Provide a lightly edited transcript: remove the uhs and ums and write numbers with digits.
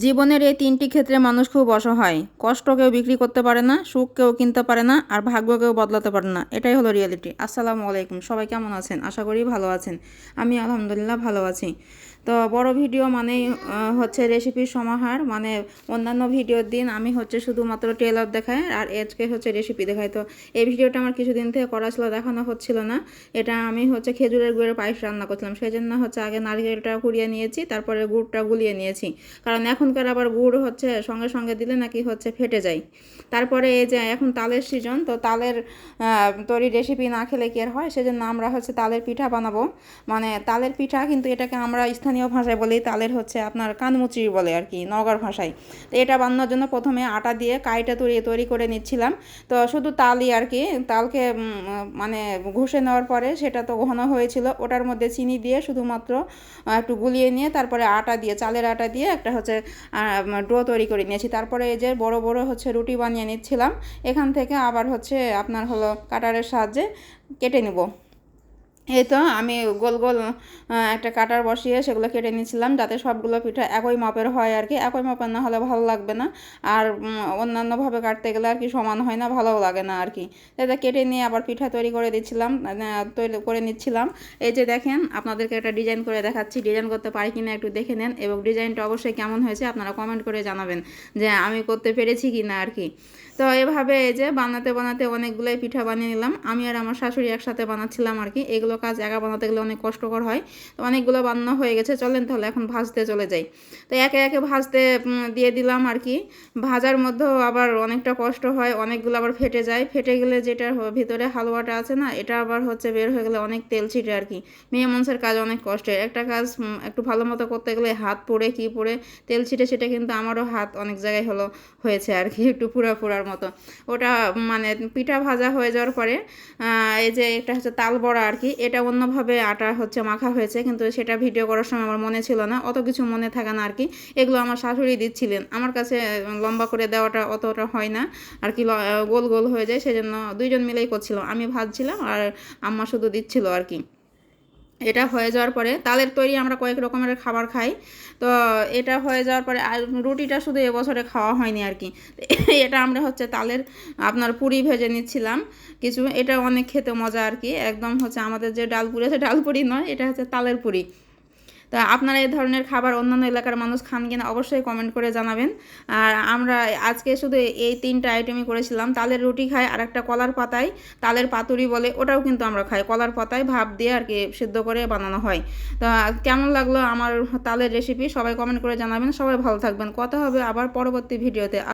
জীবনের এই তিনটি ক্ষেত্রে মানুষ খুব অসহায়। কষ্ট কেউ বিক্রি করতে পারে না, সুখ কেউ কিনতে পারে না, আর ভাগ্য কেউ বদলাতে পারে না। এটাই হলো রিয়েলিটি। আসসালামু আলাইকুম, সবাই কেমন আছেন? আশা করি ভালো আছেন। আমি আলহামদুলিল্লাহ ভালো আছি। তো বড় ভিডিও মানেই হচ্ছে রেসিপির সমাহার। মানে অন্যান্য ভিডিওর দিন আমি হচ্ছে শুধুমাত্র ট্রেলার দেখাই, আর আজকে হচ্ছে রেসিপি দেখাই। তো এই ভিডিওটা আমার কিছুদিন থেকে করা ছিল, দেখানো হচ্ছিল না। এটা আমি হচ্ছে খেজুরের গুড়ের পায়েস রান্না করছিলাম, সেই জন্য হচ্ছে আগে নারকেলটা কুড়িয়ে নিয়েছি, তারপরে গুড়টা গুলিয়ে নিয়েছি। কারণ এখনকার আবার গুড় হচ্ছে সঙ্গে সঙ্গে দিলে নাকি হচ্ছে ফেটে যায়। তারপরে এই যে এখন তালের সিজন, তো তালের তৈরি রেসিপি না খেলে কি আর হয়, সেজন্য আমরা হচ্ছে তালের পিঠা বানাবো। মানে তালের পিঠা, কিন্তু এটাকে আমরা স্থানীয় ভাষায় বলি তালের হচ্ছে আপনার কানমুচি বলে আর কি, নগর ভাষায়। তো এটা বানানোর জন্য প্রথমে আটা দিয়ে কাইটা তৈরি করে নিচ্ছিলাম। তো শুধু তালই আর কি, তালকে মানে ঘষে নেওয়ার পরে সেটা তো ঘন হয়েছিল, ওটার মধ্যে চিনি দিয়ে শুধুমাত্র একটু গুলিয়ে নিয়ে তারপরে আটা দিয়ে, চালের আটা দিয়ে একটা হচ্ছে ডো তৈরি করে নিয়েছি। তারপরে এই যে বড় বড় হচ্ছে রুটি বানিয়ে নিচ্ছিলাম। এখান থেকে আবার হচ্ছে আপনার হলো কাটারের সাহায্যে কেটে নেব। এই তো আমি গোল গোল একটা কাটার বসিয়ে সেগুলো কেটে নিয়েছিলাম, যাতে সবগুলো পিঠা একই মাপের হয় আর কি। একই মাপের না হলে ভালো লাগবে না, আর অন্যান্যভাবে কাটতে গেলে আর কি সমান হয় না, ভালোও লাগে না আর কি। এটা কেটে নিয়ে আবার পিঠা তৈরি করে দিচ্ছিলাম, তৈরি করে নিচ্ছিলাম। এই যে দেখেন, আপনাদেরকে একটা ডিজাইন করে দেখাচ্ছি। ডিজাইন করতে পারি কিনা একটু দেখে নেন, এবং ডিজাইনটা অবশ্যই কেমন হয়েছে আপনারা কমেন্ট করে জানাবেন যে আমি করতে পেরেছি কি না আর কি। তো এভাবে এই যে বানাতে বানাতে অনেকগুলোই পিঠা বানিয়ে নিলাম। আমি আর আমার শাশুড়ি একসাথে বানাচ্ছিলাম আর কি। এগুলো কাজ একা বানাতে গেলে অনেক কষ্টকর হয়। তো অনেকগুলো বানানো হয়ে গেছে, চলেন তাহলে এখন ভাজতে চলে যাই। তো একে একে ভাজতে দিয়ে দিলাম আর কি। ভাজার মধ্যেও আবার অনেকটা কষ্ট হয়, অনেকগুলো আবার ফেটে যায়। ফেটে গেলে যেটা ভিতরে হালুয়াটা আছে না, এটা আবার হচ্ছে বের হয়ে গেলে অনেক তেল ছিটে আর কি। মেয়ে মানুষের কাজ অনেক কষ্টের। একটা কাজ একটু ভালো মতো করতে গেলে হাত পোড়ে কি পোড়ে, তেল ছিটে ছিটে কিন্তু আমারও হাত অনেক জায়গায় হয়েছে আর কি, একটু পুরার মতো। ওটা মানে পিঠা ভাজা হয়ে যাওয়ার পরে এই যে এটা হচ্ছে তাল বড়া আর কি, এটা অন্যভাবে আটা হচ্ছে মাখা হয়েছে, কিন্তু সেটা ভিডিও করার সময় আমার মনে ছিল না, অত কিছু মনে থাকে না আর কি। এগুলো আমার শাশুড়ি দিচ্ছিলেন, আমার কাছে লম্বা করে দেওয়াটা অতটা হয় না আর কি, গোল গোল হয়ে যায়, সেজন্য দুইজন মিলেই করছিল। আমি ভাজছিলাম আর আম্মা শুধু দিচ্ছিল আর কি। এটা হয়ে যাওয়ার পরে তালের তৈরি আমরা কয়েক রকমের খাবার খাই। তো এটা হয়ে যাওয়ার পরে আর রুটিটা শুধু এবছরে খাওয়া হয়নি আর কি। এটা আমরা হচ্ছে তালের আপনার পুরি ভেজে নিচ্ছিলাম কিছু। এটা অনেক খেতে মজা আর কি, একদম হচ্ছে আমাদের যে ডাল পুরি আছে, ডাল পুরি নয়, এটা হচ্ছে তালের পুরি। তা আপনারা এই ধরনের খাবার অন্যান্য এলাকার মানুষ খান কিনা অবশ্যই কমেন্ট করে জানাবেন। আর আমরা আজকে শুধু এই তিনটা আইটেমই করেছিলাম। তালের রুটি খাই, আর একটা কলার পাতায় তালের পাতুরি বলে, ওটাও কিন্তু আমরা খাই। কলার পাতায় ভাপ দিয়ে আর কি সিদ্ধ করে বানানো হয়। তা কেমন লাগলো আমার তালের রেসিপি সবাই কমেন্ট করে জানাবেন। সবাই ভালো থাকবেন, কথা হবে আবার পরবর্তী ভিডিওতে।